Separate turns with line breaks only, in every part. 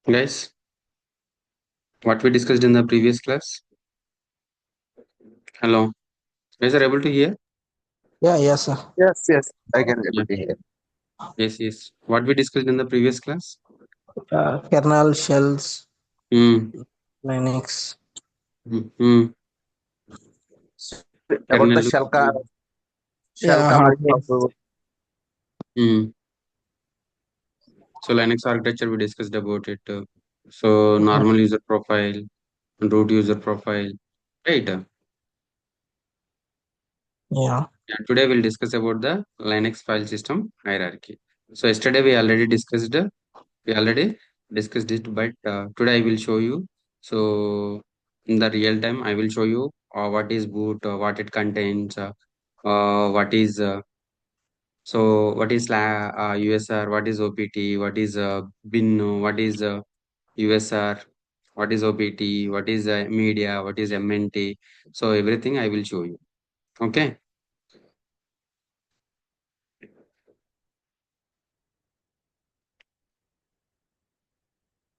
Guys, what we discussed in the previous class? Hello. Guys, are able to hear?
Yeah, yes, sir.
Yes, yes, I can able
Yeah.
to hear.
Yes, yes. What we discussed in the previous class?
Kernel shells,
Hmm.
Linux.
Hmm.
About the
Kernel.
shell
Yeah,
command
hardware.
also.
Hmm. So Linux architecture we discussed about it. So normal user profile, root user profile, right?
Yeah,
Yeah, today we'll discuss about the Linux file system hierarchy. So yesterday we already discussed it, but today I will show you. So in the real time, I will show you what is boot, what it contains, what is what is USR, what is OPT, what is bin, what is USR, what is OPT, what is media, what is MNT. So everything I will show you. Okay.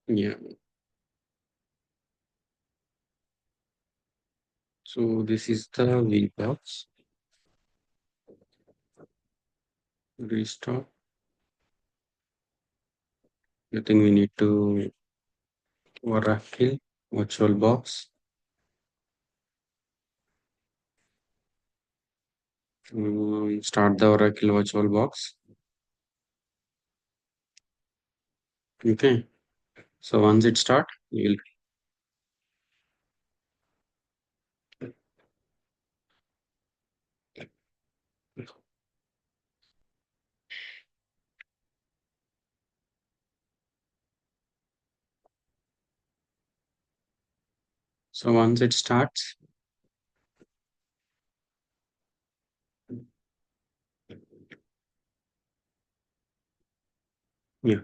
Yeah. So this is the VBox. Restart. I think we need to Oracle VirtualBox. Start the Oracle VirtualBox. Okay. So once it start, you'll so once it starts, yeah,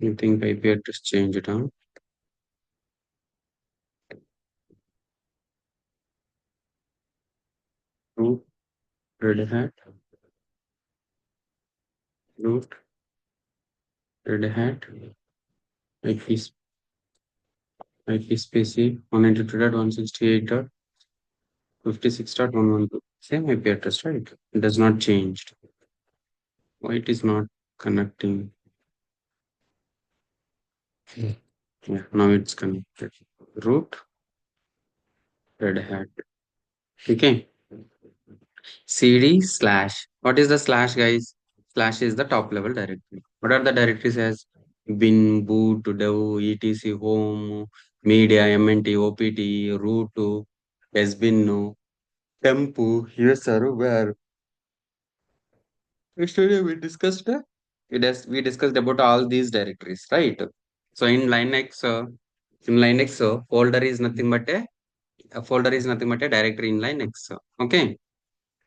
I think IP address change it on. Root Red Hat, root Red Hat, IP IP space 192.168.56.112. Same IP address, right? It does not change. Why it is not connecting? Yeah, now it's connected. Root Red Hat. Okay. CD slash. What is the slash, guys? Slash is the top level directory. What are the directories as bin, boot, dev, etc, home, media, mnt, opt, root, sbin, temp, user, where. Yesterday we discussed we discussed about all these directories, right? So in Linux, folder is nothing but a folder is nothing but a directory in Linux. Okay.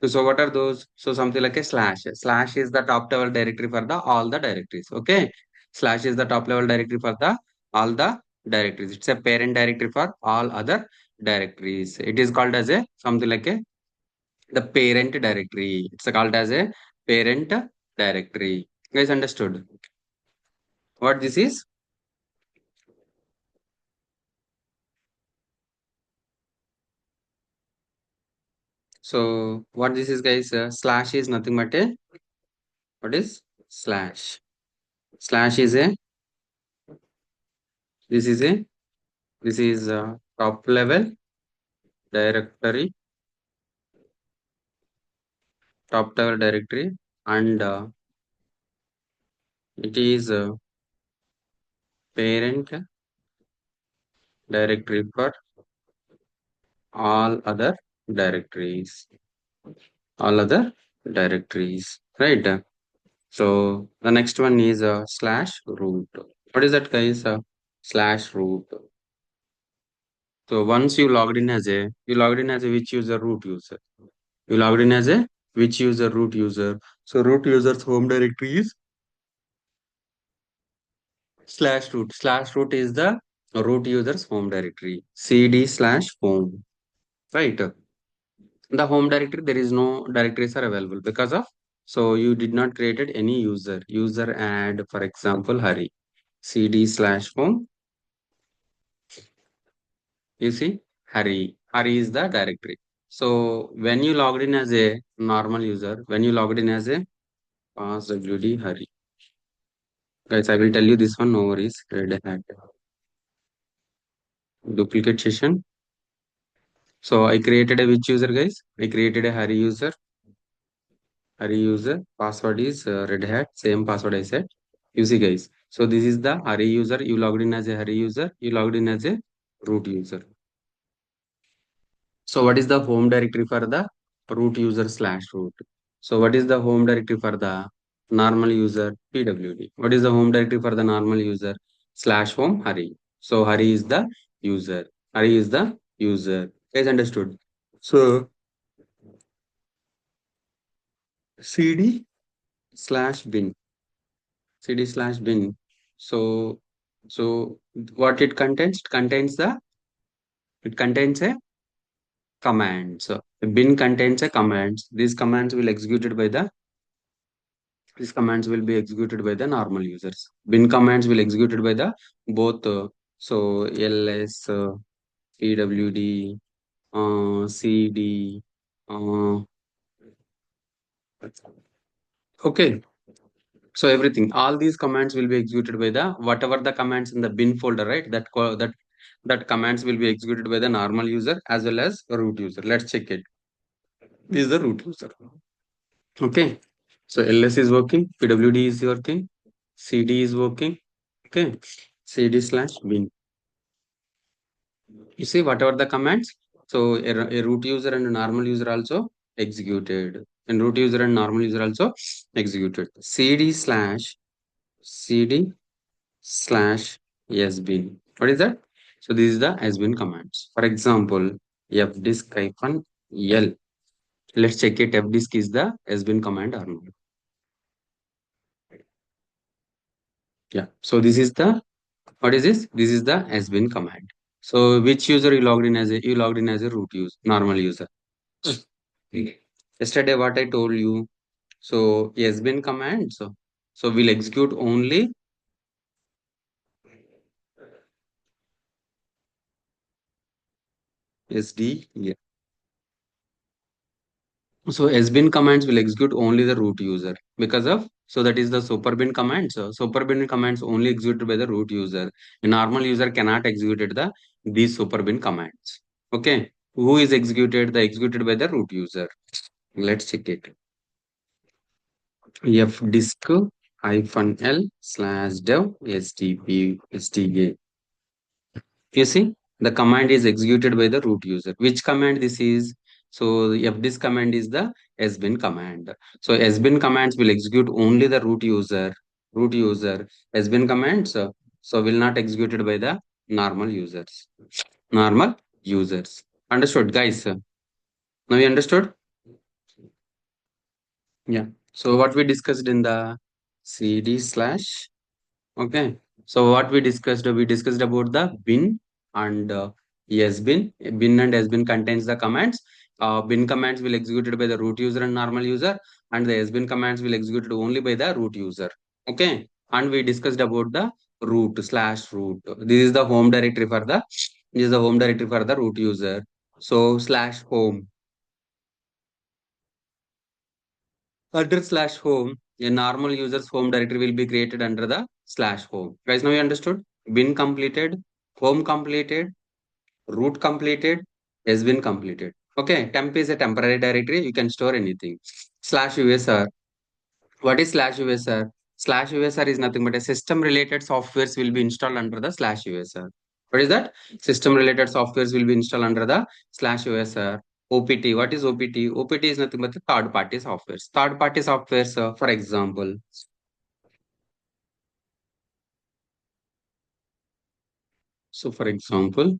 So what are those? So something like a slash. Slash is the top level directory for the all the directories. Okay. Slash is the top level directory for the all the directories. It's a parent directory for all other directories. It is called as a something like a the parent directory. It's called as a parent directory. You guys understood what this is? So what this is, guys? Slash is nothing but a what is slash? Slash is a this is a this is a top level directory, top level directory, and it is a parent directory for all other directories. All other directories, right? So the next one is slash root. What is that, guys? Slash root. So once you logged in as a which user root user. You logged in as a which user root user. So root user's home directory is slash root. Slash root is the root user's home directory. CD slash home. right? The home directory, there is no directories are available because of, so you did not created any user add, for example, Hari, cd slash home. You see, Hari is the directory. So when you logged in as a normal user, when you logged in as a passwd Hari, guys, I will tell you this one, no worries. Red hat duplicate session. So I created a which user, guys? I created a Hari user. Password is Red Hat. Same password I said. You see, guys. So this is the Hari user. You logged in as a Hari user. You logged in as a root user. So what is the home directory for the root user slash root? So what is the home directory for the normal user PWD? What is the home directory for the normal user slash home Hari? So Hari is the user. Hari is the user. Guys, understood? So cd slash bin, cd slash bin. So so what it contains? It contains a command. So a bin contains a commands. These commands will executed by the these commands will be executed by the normal users. Bin commands will executed by the both so ls pwd cd uh, okay. So everything, all these commands will be executed by the whatever the commands in the bin folder, right? That commands will be executed by the normal user as well as root user. Let's check it. This is the root user. Okay. So ls is working, pwd is working, cd is working. Okay. cd slash bin. You see whatever the commands. So a root user and a normal user also executed. And root user and normal user also executed. cd slash sbin. What is that? So this is the sbin commands. For example, fdisk hyphen l. Let's check it. Fdisk is the sbin command or not. Yeah. So this is the, what is this? This is the sbin command. So which user you logged in as a, you logged in as a root user, normal user. Yesterday what I told you. So sbin command. So we'll execute only sd. So sbin commands will execute only the root user because of, so that is the superbin command. So superbin commands only executed by the root user. A normal user cannot execute it the these superbin commands. Okay. Who is executed? The executed by the root user. Let's check it. fdisk hyphen l slash dev stp. You see, the command is executed by the root user. Which command this is? So fdisk command is the sbin command. So sbin commands will execute only the root user. Root user sbin commands so will not executed by the normal users. Normal users. Understood, guys? Now you understood? Yeah. So what we discussed in the cd slash. Okay. So what we discussed about the bin and sbin. Bin and sbin contains the commands. Bin commands will executed by the root user and normal user, and the sbin commands will executed only by the root user. Okay. And we discussed about the root slash root. This is the home directory for the, this is the home directory for the root user. So slash home. Under slash home, a normal user's home directory will be created under the slash home. Guys, now you understood? Bin completed, home completed, root completed, has been completed. Okay, temp is a temporary directory. You can store anything. Slash usr. What is slash usr? Slash usr is nothing but a system related softwares will be installed under the slash usr. What is that? System related softwares will be installed under the slash usr. OPT. What is OPT? OPT is nothing but the third party softwares. Third party softwares, for example. So, for example,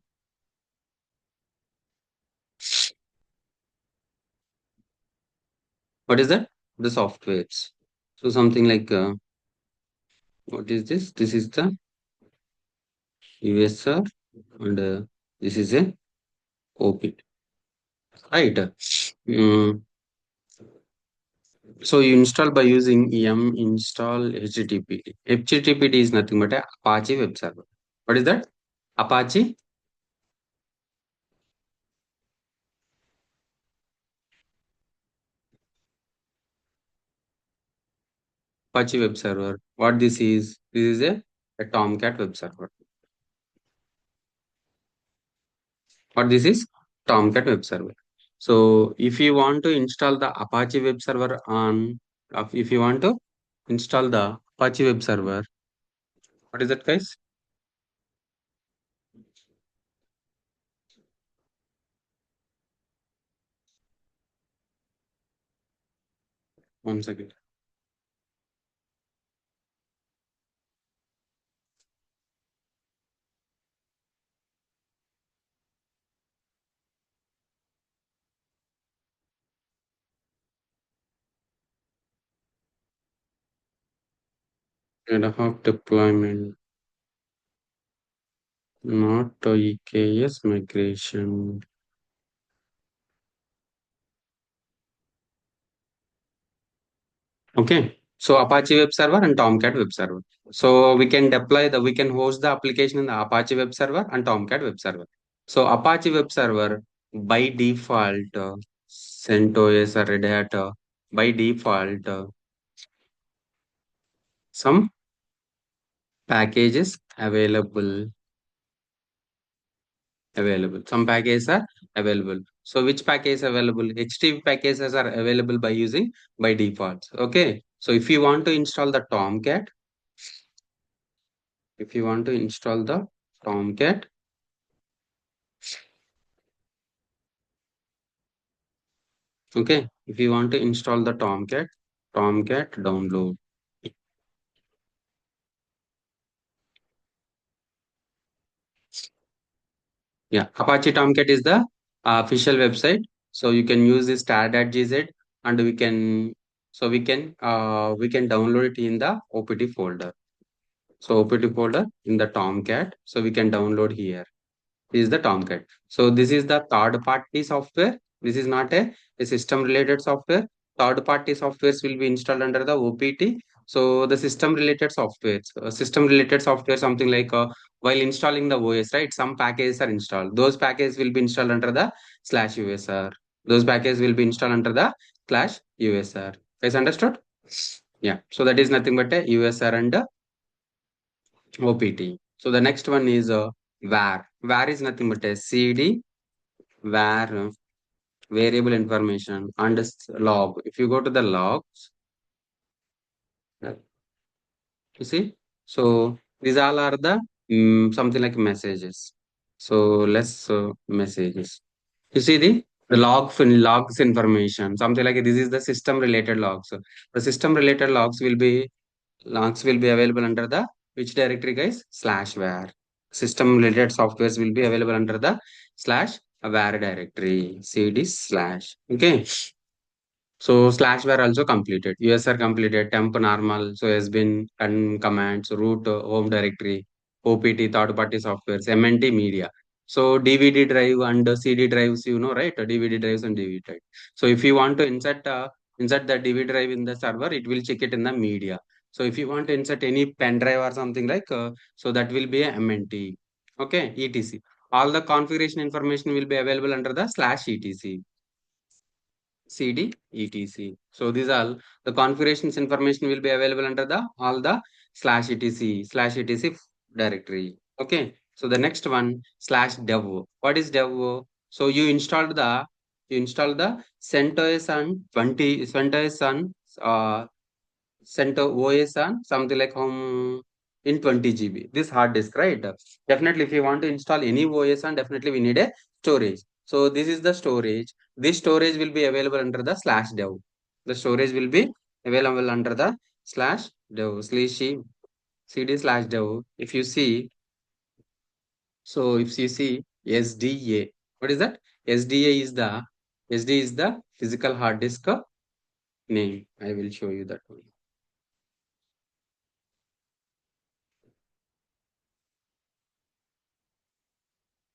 what is that? The softwares. So, something like what is this? This is the USR and this is a OPT. right? Mm, so you install by using yum install HTTPD. HTTPD is nothing but a Apache web server. What is that? Apache web server. What this is? This is a Tomcat web server. What this is? Tomcat web server. So if you want to install the Apache web server on, if you want to install the Apache web server, what is that, guys? One second. Ad hoc deployment, not EKS migration. Okay. So Apache web server and Tomcat web server. So we can host the application in the Apache web server and Tomcat web server. So Apache web server by default, CentOS or Red Hat, by default, some packages available. Some packages are available. So which package available? HTTP packages are available by using by default. Okay. So if you want to install the Tomcat, if you want to install the Tomcat, okay. If you want to install the Tomcat download. Yeah, Apache Tomcat is the official website. So you can use this tar.gz and we can download it in the OPT folder. So OPT folder in the Tomcat. So we can download here. This is the Tomcat. So this is the third party software. This is not a system related software. Third party softwares will be installed under the OPT. So the system related software, something like while installing the OS, right? Some packages are installed. Those packages will be installed under the slash USR. Those packages will be installed under the slash USR. Guys, understood? Yeah. So that is nothing but a USR and a OPT. So the next one is var. Var is nothing but a CD, var, variable information, and log. If you go to the logs, you see, so these all are the something like messages. So let's messages. You see the logs information, something like this is the system related logs. The system related logs will be available under the which directory, guys? Slash var. System related softwares will be available under the slash var directory. cd slash. Okay. So slash were also completed. USR completed, temp normal, so has been commands, root, home directory, OPT, third party softwares, MNT media. So DVD drive and CD drives, you know, right? DVD drives and DVD drive. So if you want to insert the DVD drive in the server, it will check it in the media. So if you want to insert any pen drive or something like, so that will be a MNT. Okay, etc. All the configuration information will be available under the slash etc. CD, etc. So these all the configurations information will be available under the all the /etc directory. Okay. So the next one /dev. What is dev? So you installed the CentOS on 20 CentOS on CentOS on something like home in 20 GB. This hard disk, right? Definitely, if you want to install any OS on, definitely we need a storage. So this is the storage. This storage will be available under the /dev. The storage will be available under the /dev slash cd/dev. If you see, so if you see SDA, what is that? SDA is the SD is the physical hard disk name. I will show you that one.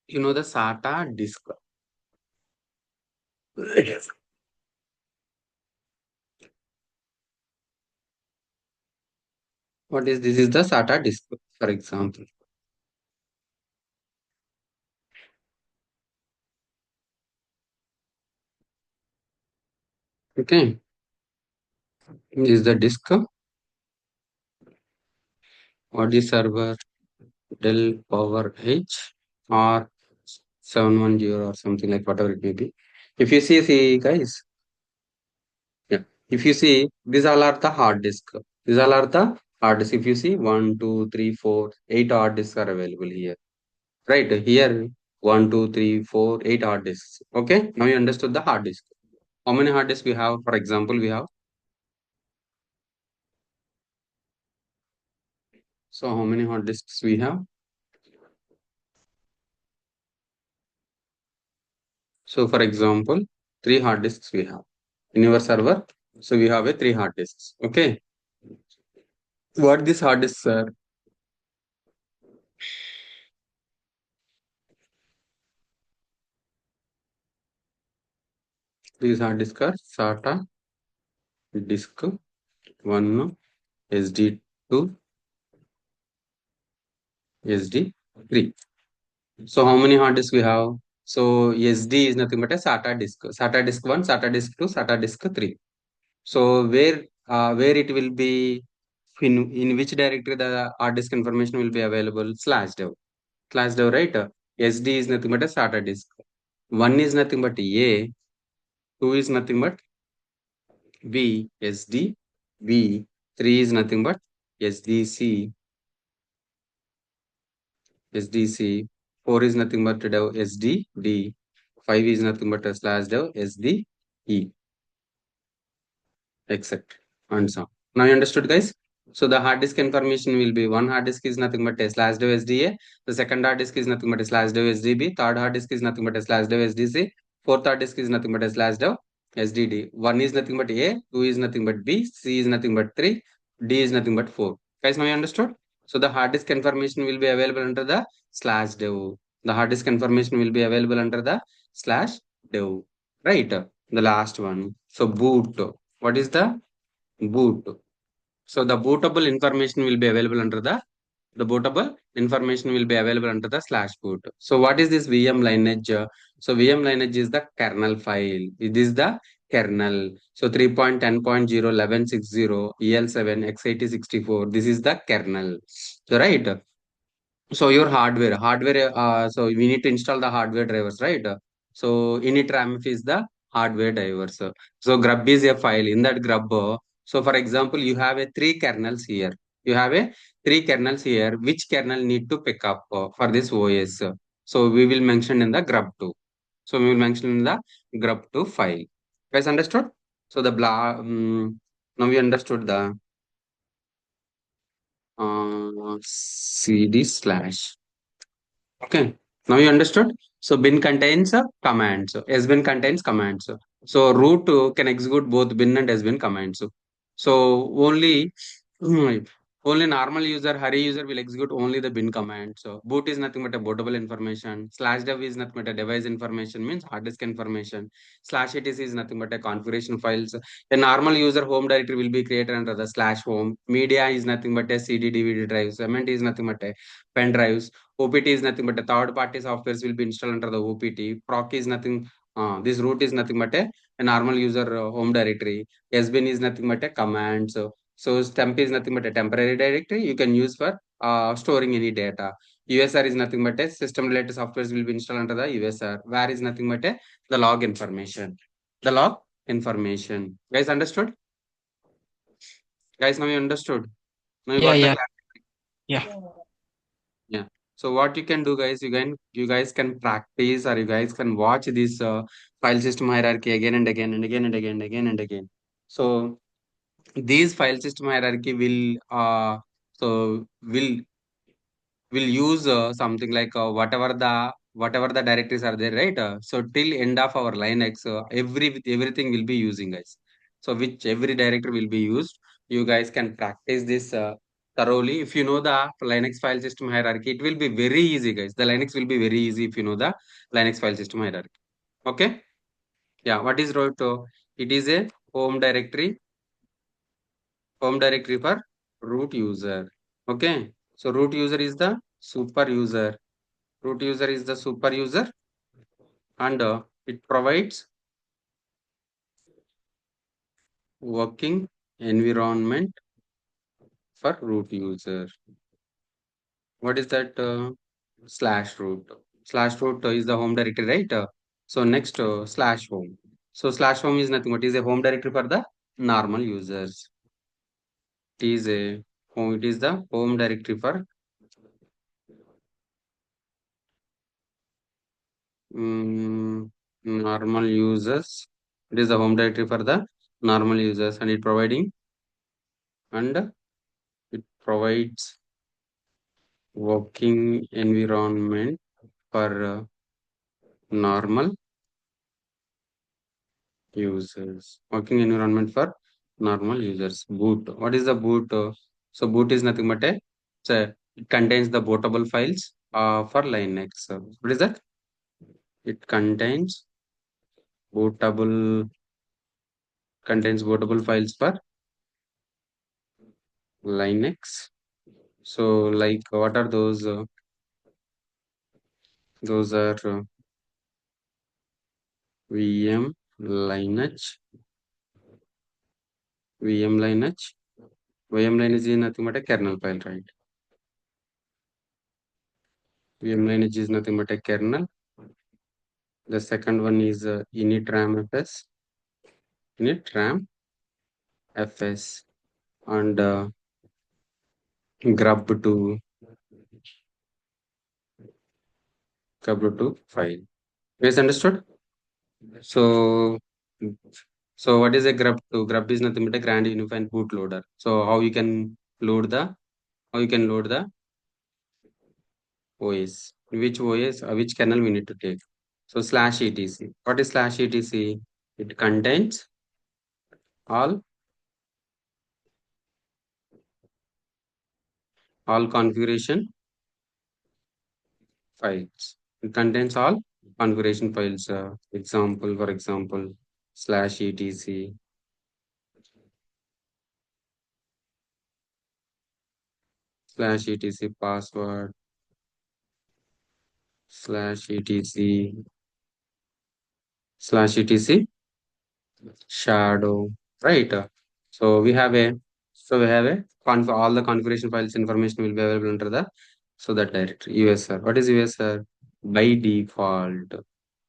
You know the SATA disk. What is this? Is the SATA disk, for example. Okay, this is the disk. What is server? Dell Power H or 710 or something like whatever it may be. If you see guys, yeah, if you see, these all are the hard disk. These all are the hard disk. If you see, 8 hard disks are available here. Right here, 8 hard disks. Okay, now you understood the hard disk. How many hard disks we have? For example, we have. So how many hard disks we have? So for example, 3 hard disks we have in your server. So we have a 3 hard disks. Okay. What this hard disks are? These hard disks are SATA disk 1, SD2, SD3. So how many hard disks we have? So SD is nothing but a SATA disk. SATA disk 1, SATA disk 2, SATA disk 3. So where it will be in which directory the hard disk information will be available? /dev. /dev, right? SD is nothing but a SATA disk. 1 is nothing but A, 2 is nothing but B, SD, B, 3 is nothing but SDC, SDC, 4 is nothing but dev SDD, 5 is nothing but a /dev SDE, etc. And so on. Now you understood, guys? So the hard disk information will be one hard disk is nothing but a /dev SDA, the second hard disk is nothing but a /dev SDB, third hard disk is nothing but a /dev SDC, fourth hard disk is nothing but a /dev SDD. 1 is nothing but A, 2 is nothing but B, C is nothing but 3, D is nothing but 4. Guys, now you understood? So the hard disk information will be available under the /dev. The hard disk information will be available under the /dev. Right? The last one. So boot. What is the boot? So the bootable information will be available under the bootable information will be available under the /boot. So what is this VM lineage? So VM lineage is the kernel file. It is the kernel. So 3.10.0.1160 EL7 x8064. This is the kernel. So right. So your hardware, so we need to install the hardware drivers, right? So initramf is the hardware drivers. So grub is a file. In that grub, so for example, you have a 3 kernels here. You have a 3 kernels here. Which kernel need to pick up for this OS? So we will mention in the grub2. So we will mention in the grub2 file. Guys, understood? So the now we understood the cd/. Okay, now you understood? So bin contains commands. Sbin contains commands. So root can execute both bin and sbin commands. So hmm, only normal user, hurry user will execute only the bin command. So boot is nothing but a bootable information. /dev is nothing but a device information, means hard disk information. /etc is nothing but a configuration files. A normal user home directory will be created under the /home. Media is nothing but a CD, DVD drives. Cement is nothing but a pen drives. OPT is nothing but a third party softwares will be installed under the OPT. Proc is nothing, this root is nothing but a normal user home directory. Sbin is nothing but a command. So temp is nothing but a temporary directory you can use for storing any data. USR is nothing but a system related softwares will be installed under the USR. Where is nothing but a the log information. The log information. Guys, understood? Guys, now you understood. Now you
Yeah,
got the
yeah,
class.
yeah.
Yeah. So what you can do, guys, you guys can practice or you guys can watch this file system hierarchy again and again and again and again and again and again. So these file system hierarchy will use something like whatever the directories are there, right? So till end of our Linux, everything will be using, guys. So which every directory will be used. You guys can practice this thoroughly. If you know the Linux file system hierarchy, it will be very easy, guys. The Linux will be very easy if you know the Linux file system hierarchy. Okay. Yeah, what is root? It is a home directory for root user. Okay, so root user is the super user. Root user is the super user, and it provides working environment for root user. What is that? Slash root. Slash root is the home directory, right? So next, slash home. So slash home is nothing but is a home directory for the normal users. It is a home. It is the home directory for normal users. It is the home directory for the normal users, and it provides working environment for normal users. Working environment for normal users. Boot. What is the boot? So boot is nothing but it contains the bootable files for Linux. What is that? It bootable contains bootable files for Linux. So like what are those? Those are VM Linux, VM Linux. VM Linux is nothing but a kernel file, right? VM Linux is nothing but a kernel. The second one is initram fs, initram fs, and grub2 grub2 file. Yes, understood. So, what is a grub2? Grub is nothing but a grand unified bootloader. So how you can load the OS? Which OS? Which kernel we need to take? So slash etc. What is slash etc? It contains all configuration files. It contains all configuration files. For example, slash etc, slash etc password, slash etc, slash etc shadow. Right. So we have a all the configuration files information will be available under the that directory USR. What is USR? By default.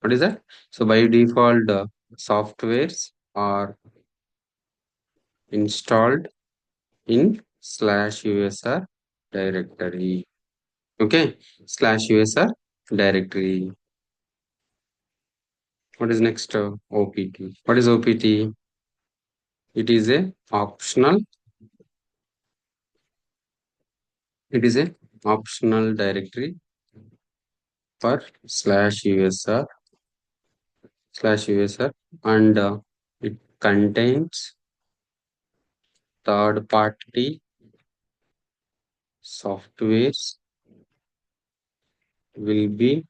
What is that? So by default, softwares are installed in slash USR directory. Okay, slash USR directory. What is next? OPT. What is OPT? It is a optional. It is a optional directory for slash USR, and it contains third party softwares will be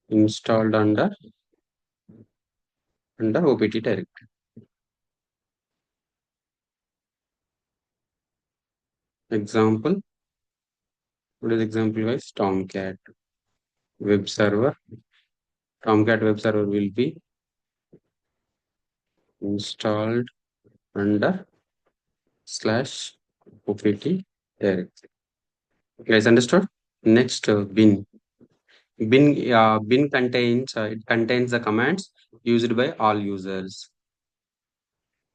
installed under OPT directory. Example, what is example wise? Web server. Tomcat web server will be installed under slash OPT directory. Guys, understood? Next, bin. Bin contains it contains the commands used by all users.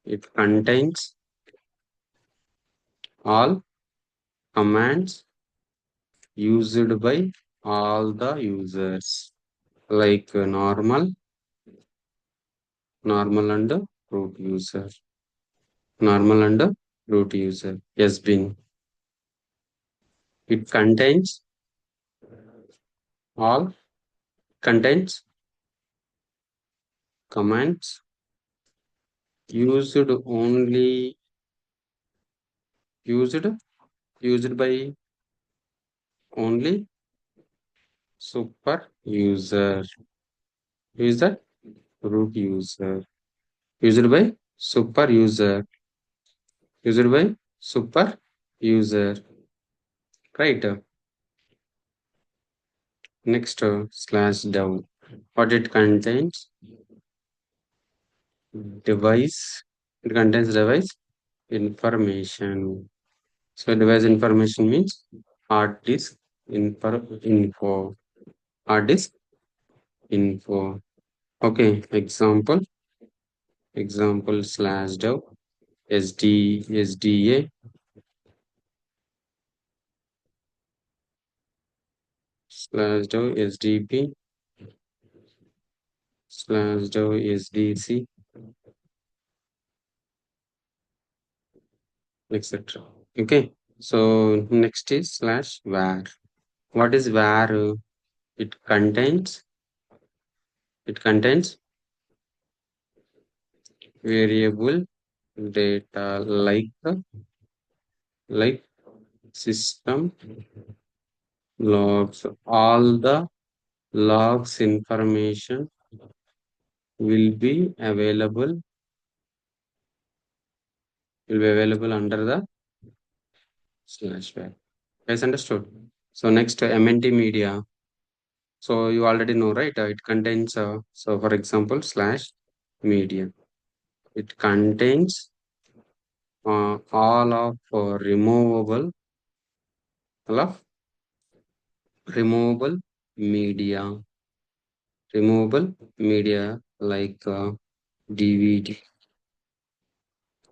It contains all commands used by all the users, like normal and root user, normal and root user. Sbin. It all contains commands used only used used by only super user. Who is that? Root user. Used by super user. Used by super user. Right. Next, slash dev. What it contains? Device. It contains device information. So device information means hard disk info. Hard disk info. Okay. Example slash dev sda slash dev sdp slash dev sdc, etc. Okay. So next is slash var. What is var? It contains it contains variable data like system logs. All the logs information will be available under the slash var. Guys, understood? So next, MNT media. So you already know, right? It contains, so for example, slash media. It contains all of all of removable media, removable media like DVD,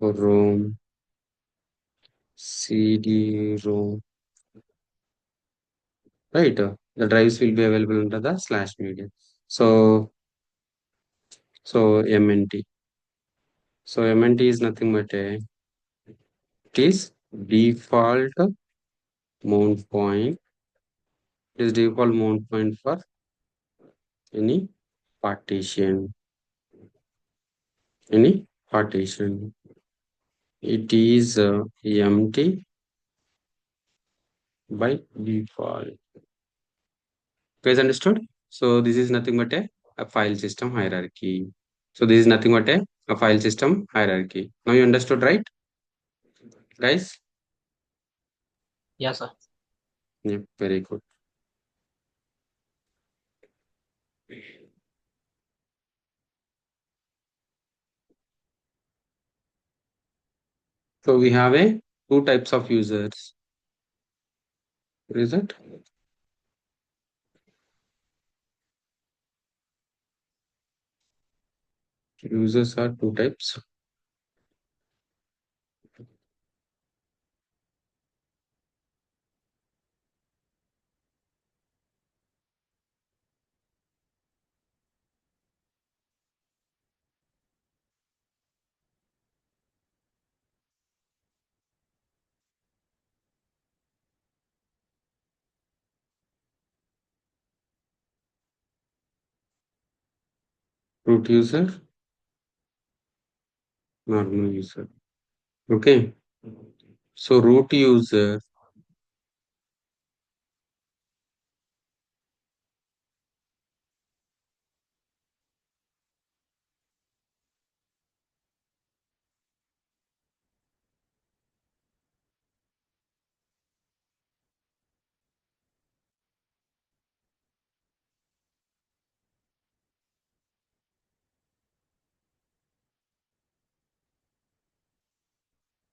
ROM, CD-ROM, right? The drives will be available under the slash media. So, MNT. So MNT is nothing but it is default mount point. It is default mount point for any partition. Any partition. It is empty by default. Guys, understood? So this is nothing but a file system hierarchy. So this is nothing but a file system hierarchy. Now you understood, right? Guys?
Yes, sir.
Yeah, very good. So we have a two types of users. What is it? Users are two types. Root user, normal user. Okay. So root user,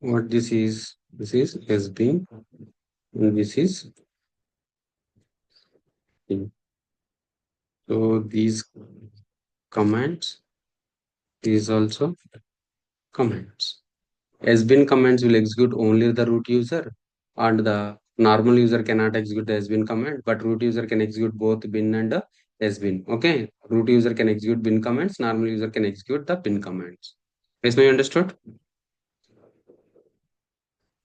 what this is sbin, and this is bin. So these commands, these also commands. Sbin commands will execute only the root user, and the normal user cannot execute the sbin command, but root user can execute both bin and sbin. Okay, root user can execute bin commands, normal user can execute the bin commands. Yes, now you understood?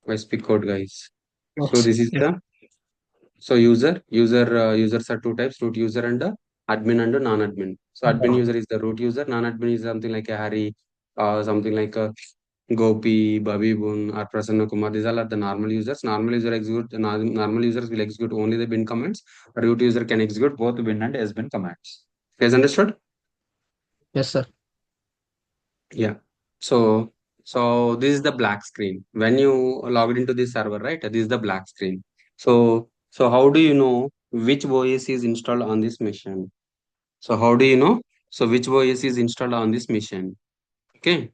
I speak code, guys. So
Yes.
this is
Yes.
the users are two types: root user and admin and non-admin. So admin
Yeah.
user is the root user, non-admin is something like a Harry, something like a Gopi, Babi Bun, or Prasanna Kumar. These all are the normal users. Normal users will execute only the bin commands. A root user can execute both bin and sbin commands. Guys, understood?
Yes, sir.
Yeah. So this is the black screen. When you logged into this server, right? This is the black screen. So how do you know which OS is installed on this machine? So how do you know? So which OS is installed on this machine? Okay.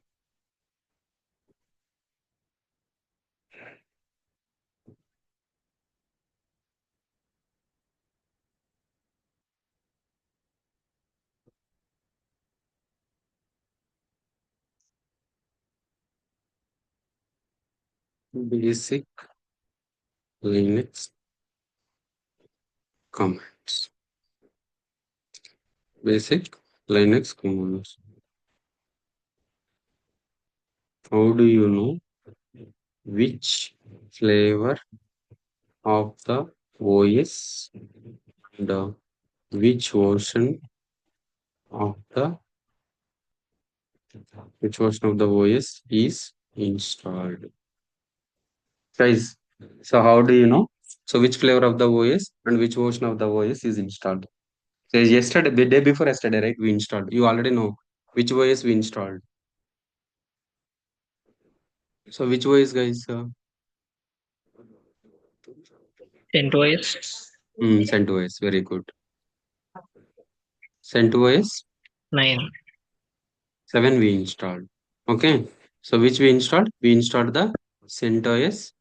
Basic Linux commands. Basic Linux commands. How do you know which flavor of the OS and which version of the which version of the OS is installed? Guys, so how do you know? So which flavor of the OS and which version of the OS is installed? So yesterday, the day before yesterday, right? We installed. You already know which OS we installed. So which OS, guys?
CentOS
CentOS. Very good. CentOS
9.
7 we installed. Okay. So which we installed? We installed the CentOS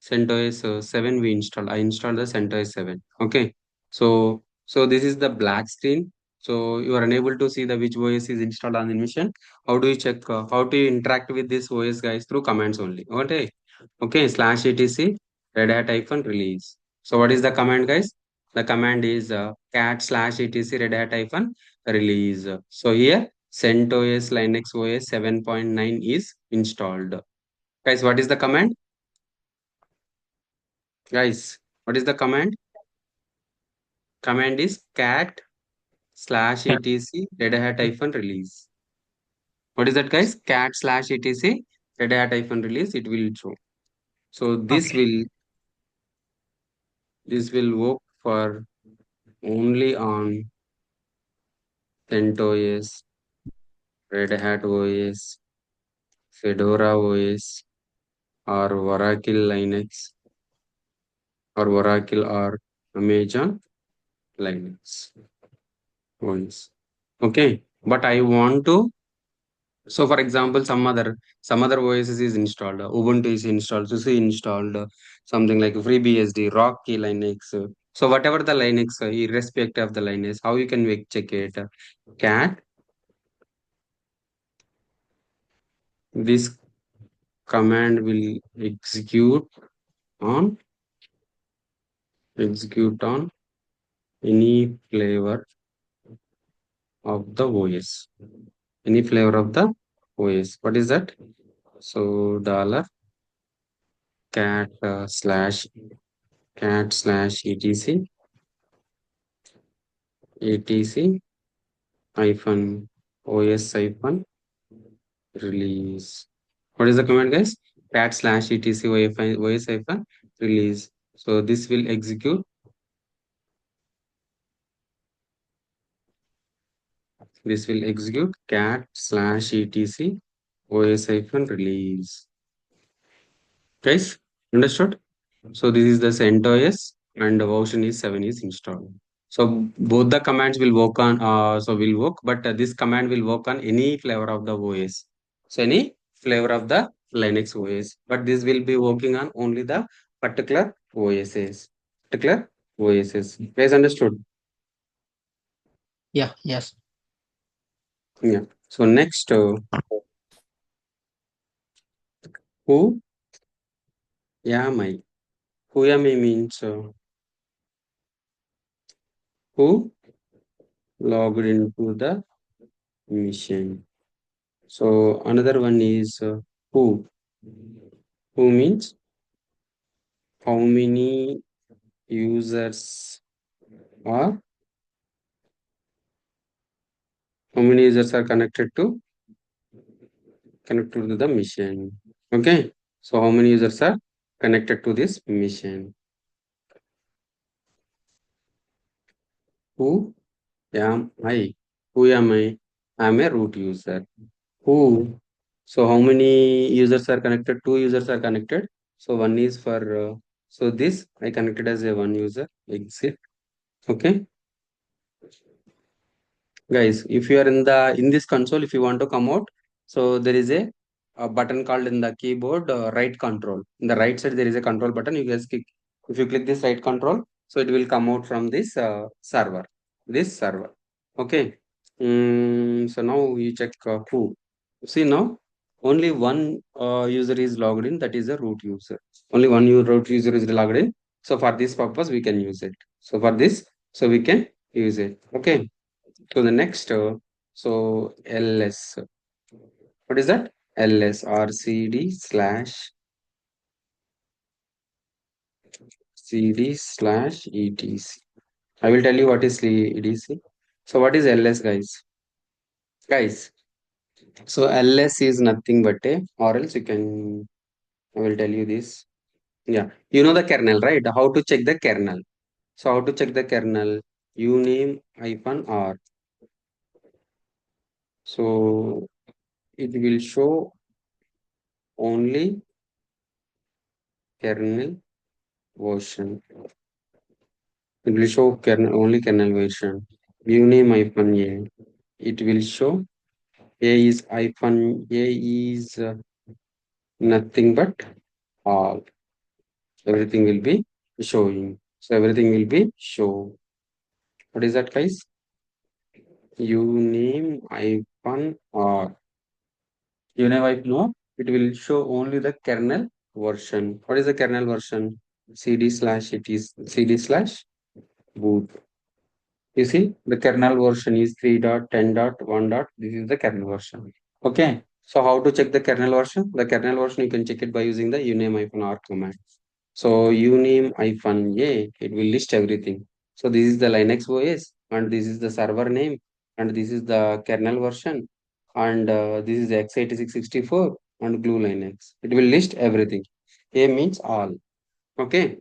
CentOS 7 we installed. I installed the CentOS 7. Okay. So this is the black screen. So you are unable to see the which OS is installed on the machine. How do you check? How do you interact with this OS, guys? Through commands only. Okay. Okay. Slash etc red hat hyphen release. So what is the command, guys? The command is cat slash etc red hat hyphen release. So here CentOS Linux OS 7.9 is installed. Guys, what is the command? Guys, what is the command? Command is cat slash etc red hat hyphen release. What is that, guys? Cat slash etc red hat hyphen release. It will show. So
Okay.
this will work for only on CentOS, Red Hat OS, Fedora OS, or Oracle Linux, or Oracle or Amazon Linux OS. Okay, but I want to. So, for example, some other OSs is installed. Ubuntu is installed. SUSE installed. Something like FreeBSD, Rocky Linux. So, whatever the Linux, irrespective of the Linux, how you can check it? Cat. This command will on execute on any flavor of the OS. Any flavor of the OS. What is that? So dollar cat slash etc hyphen os hyphen release. What is the command, guys? Cat slash etc os hyphen release. So this will execute. This will execute cat slash etc os hyphen release. Guys, understood? So this is the CentOS and the version is 7 is installed. So both the commands will work on will work, but this command will work on any flavor of the OS. So any flavor of the Linux OS, but this will be working on only the particular OSs. Particular OSs. Guys, understood?
Yeah. Yes.
Yeah. So next, who am I? Who am I means who logged into the machine. So another one is who. Who means how many users are are connected to the machine. Okay. So how many users are connected to this machine? Who am I? Who am I? I'm a root user. Who? So how many users are connected? Two users are connected. So one is for, so this I connected as a one user, exit. Okay. Guys, if you are in this console, if you want to come out, so there is a button called in the keyboard, right control. In the right side, there is a control button. You guys click, if you click this right control, so it will come out from this server. This server. Okay. So now you check who. See now, only one user is logged in. That is a root user. Only one root user is logged in. So for this purpose, we can use it. So for this, so we can use it. Okay. So the next, so ls. What is that? ls rcd slash cd slash etc. I will tell you what is etc. So what is ls, guys? Guys, so ls is nothing but a, or else you can, I will tell you this. Yeah, you know the kernel, right? How to check the kernel? So how to check the kernel? Uname hyphen r. So it will show only kernel version. It will show kernel, only kernel version. Uname hyphen a. It will show a is hyphen a is nothing but all. Everything will be showing. So everything will be show. What is that, guys? Uname hyphen r. Uname hyphen no. It will show only the kernel version. What is the kernel version? cd slash it is cd slash boot. You see, the kernel version is 3.10.1. This is the kernel version. Okay. So how to check the kernel version? The kernel version you can check it by using the uname-r command. So uname-a, it will list everything. So this is the Linux OS, and this is the server name, and this is the kernel version, and this is the x86-64 and glue Linux. It will list everything. A means all. Okay.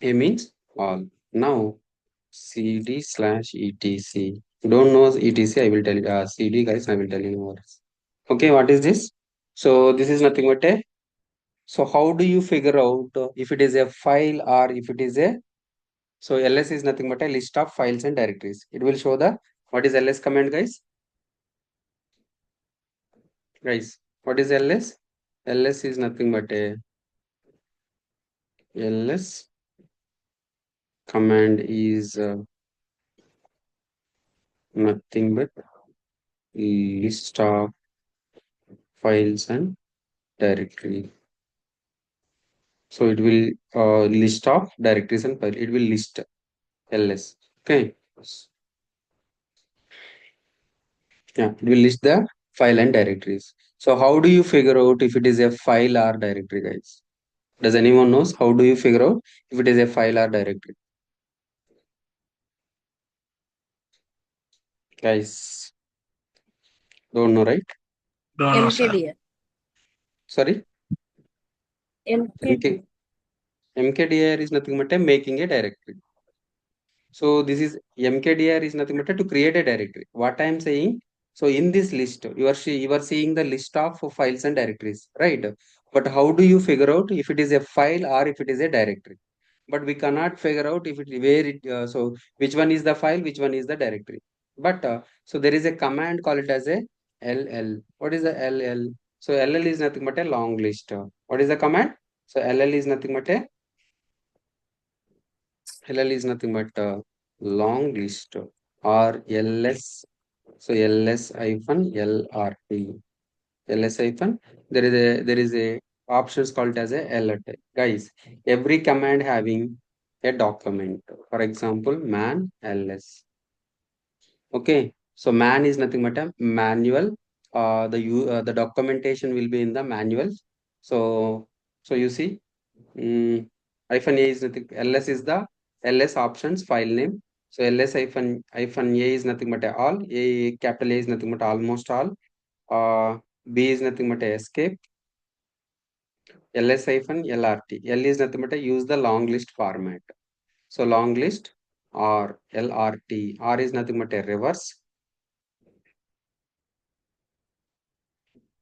A means all. Now cd slash etc. Don't know etc. I will tell you. Cd, guys, I will tell you more. Okay, what is this? So this is nothing but a. So how do you figure out if it is a file or if it is a. So ls is nothing but a list of files and directories. It will show the what is ls command, guys. Guys, what is ls? ls is nothing but a ls command is nothing but list of files and directory. So it will list of directories and file. It will list ls. Okay. Yeah, it will list the file and directories. So how do you figure out if it is a file or directory, guys? Does anyone knows how do you figure out if it is a file or directory? Guys, don't know, right?
Don't know, sir.
MKDA.
Sorry,
MKDA.
MK, mkdir is nothing but a making a directory. So this is mkdir is nothing but to create a directory. What I am saying, so in this list, you are seeing the list of files and directories, right? But how do you figure out if it is a file or if it is a directory? But we cannot figure out if it where it so which one is the file, which one is the directory. But so there is a command called it as a ll. What is the ll? So ll is nothing but a long list. What is the command? So ll is nothing but a LL is nothing but a long list or LS. So LS hyphen LRT. LS hyphen there is a options called as a LRT. Guys, every command having a document. For example, man ls. Okay. So man is nothing but a manual. The documentation will be in the manual. So you see. Hyphen A is nothing. ls is the ls options file name. So ls hyphen A is nothing but a all. A capital A is nothing but almost all. B is nothing but a escape. ls hyphen lrt. L is nothing but a use the long list format. So long list or lrt. R is nothing but a reverse.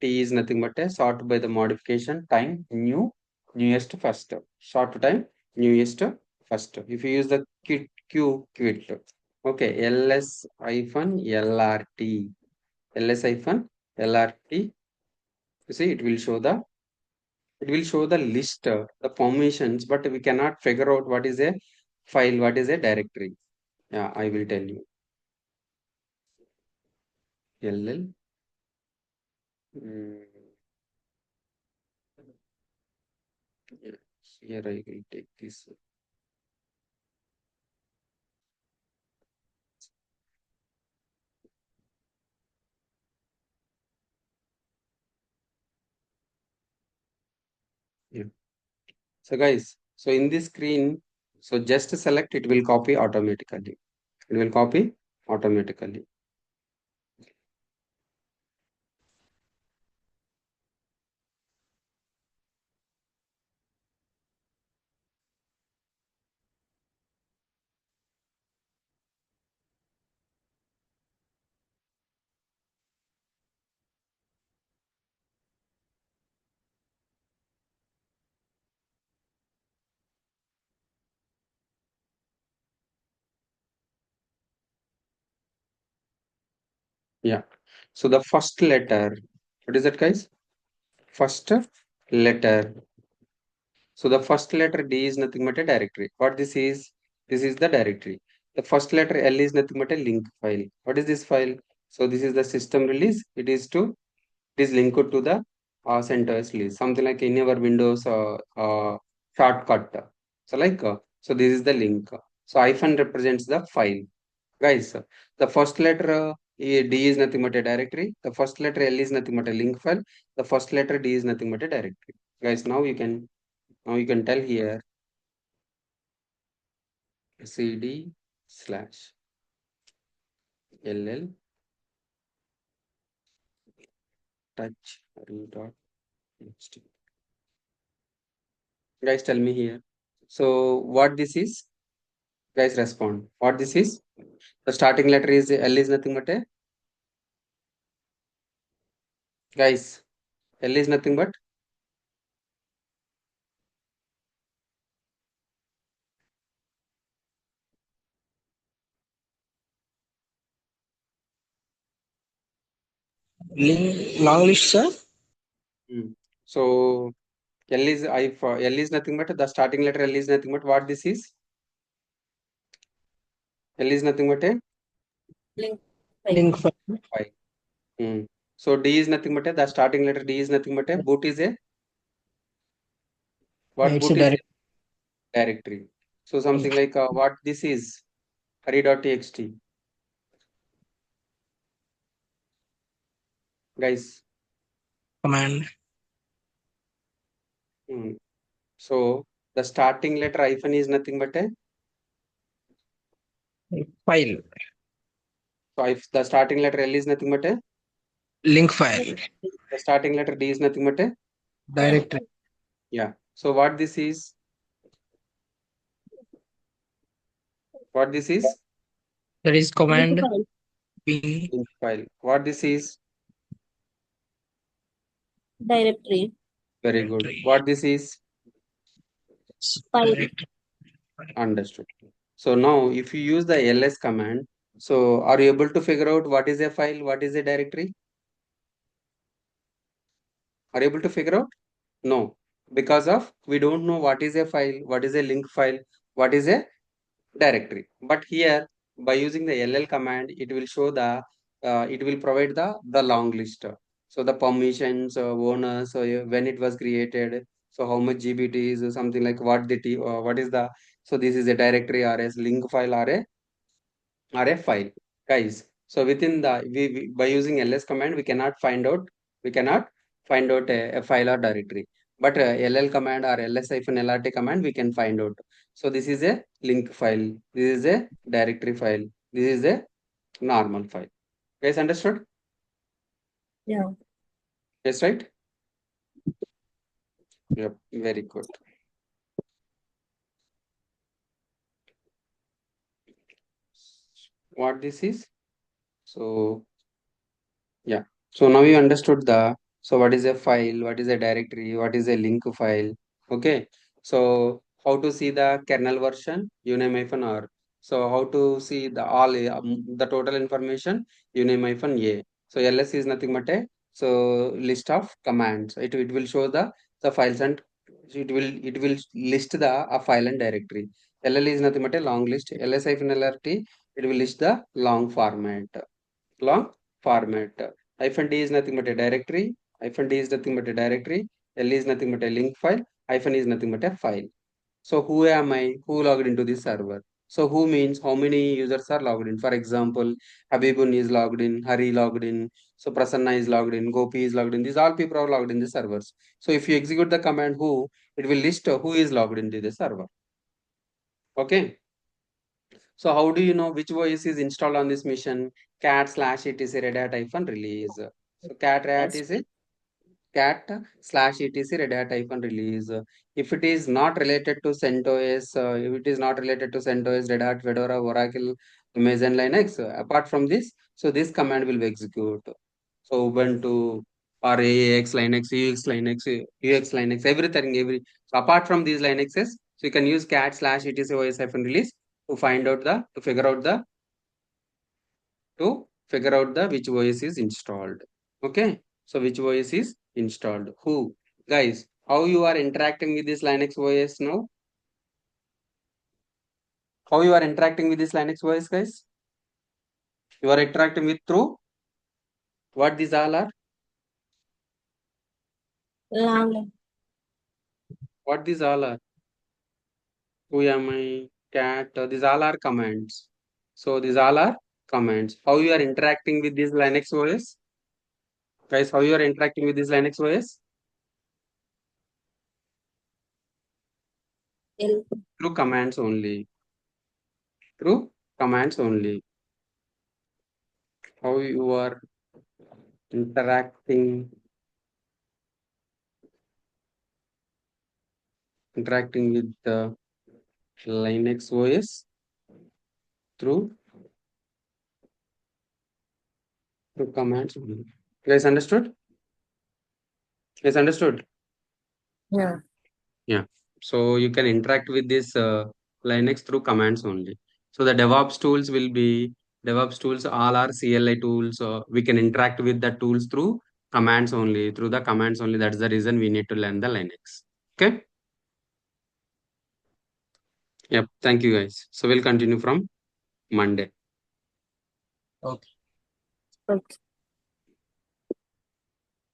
T is nothing but a sort by the modification time newest first. Sort time newest first. If you use the quit. Okay, ls hyphen lrt. ls hyphen lrt. You see, it will show the list, the permissions, but we cannot figure out what is a file, what is a directory. Yeah, I will tell you. ll mm, yeah, here I will take this. Yeah. So guys, so in this screen, so just select, it will copy automatically. It will copy automatically. Yeah. So the first letter, what is that, guys? First letter. So the first letter D is nothing but a directory. What this is the directory. The first letter L is nothing but a link file. What is this file? So this is the system release. It is linked to the CentOS release, something like in our Windows shortcut. So this is the link. So hyphen represents the file. Guys, the first letter D is nothing but a directory. The first letter L is nothing but a link file. The first letter D is nothing but a directory. Guys, now you can tell here cd slash ll touch root dot txt. Guys, tell me here. So what this is? Guys, respond. What this is? The starting letter is L is nothing but a, guys, L is nothing but
Long list, sir.
hmm. So L is nothing but the starting letter L is nothing but what this is? L is nothing but a
Link
Link file.
5. Hmm. So D is nothing but a, the starting letter D is nothing but a, boot is a, what
It's a
boot is a
direct.
directory. So something like what this is, hurry.txt. Guys,
Command.
hmm. So the starting letter hyphen is nothing but a,
File.
so if the starting letter L is nothing but a,
Link file.
the starting letter D is nothing but a,
Directory.
yeah. So what this is,
That is command
file.
bin
link file. What this is,
Directory.
very good.
directory.
What this is,
File.
Directory.
understood. So now if you use the ls command, so are you able to figure out what is a file, what is a directory? Are you able to figure out? No, because of we don't know what is a file, what is a link file, what is a directory. But here by using the ll command, it will provide the long list. So the permissions, owners, so when it was created, so how much GB it is, something like what is the, so this is a directory or a link file or a file, guys. So within the by using ls command, we cannot find out a file or directory. But ll command or ls-lrt command we can find out. So this is a link file, this is a directory file, this is a normal file. Guys, understood?
Yeah.
Yes, right? Yep, very good. What this is? So yeah, so now you understood the, So what is a file? What is a directory? What is a link file? Okay. So how to see the kernel version? Uname -r. So how to see the all the total information? Uname -a. So ls is nothing but a list of commands. It will show the files and it will list the a file and directory. LL is nothing but a long list. ls-lrt it will list the long format. Long format. Hyphen D is nothing but a directory. Hyphen D is nothing but a directory. L is nothing but a link file. Hyphen is nothing but a file. So who am I? Who logged into this server? So who means how many users are logged in? For example, Habibun is logged in, Hari logged in, so Prasanna is logged in, Gopi is logged in. These all people are logged in the servers. So if you execute the command who, it will list who is logged into the server. Okay. So how do you know which OS is installed on this machine? cat/etc red hat -, release. So cat red hat is a cat/etc red hat -, release. If it is not related to CentOS, if it is not related to CentOS, Red Hat, Fedora, Oracle, Amazon Linux, apart from this, so this command will be execute. So Ubuntu or AX Linux, UX Linux, everything, so apart from these Linuxes, so you can use cat/etc OS-release to find out to figure out which OS is installed. Okay, so which OS is installed? Who? Guys, how you are interacting with this Linux OS now? How you are interacting with this Linux OS, guys? You are interacting with through what these all are?
Long.
What these all are? Who am I? Cat. These all are commands. So these all are commands. How you are interacting with this Linux OS? Guys, how you are interacting with this Linux OS?
L.
Through commands only. Through commands only. How you are interacting with the Linux OS through commands only. Guys, understood? Guys, understood?
Yeah.
Yeah. So you can interact with this Linux through commands only. So the DevOps tools will be DevOps tools, all are CLI tools. We can interact with the tools through commands only, through the commands only. That's the reason we need to learn the Linux. Okay. Yep. Thank you, guys. So we'll continue from Monday.
Okay.
Okay.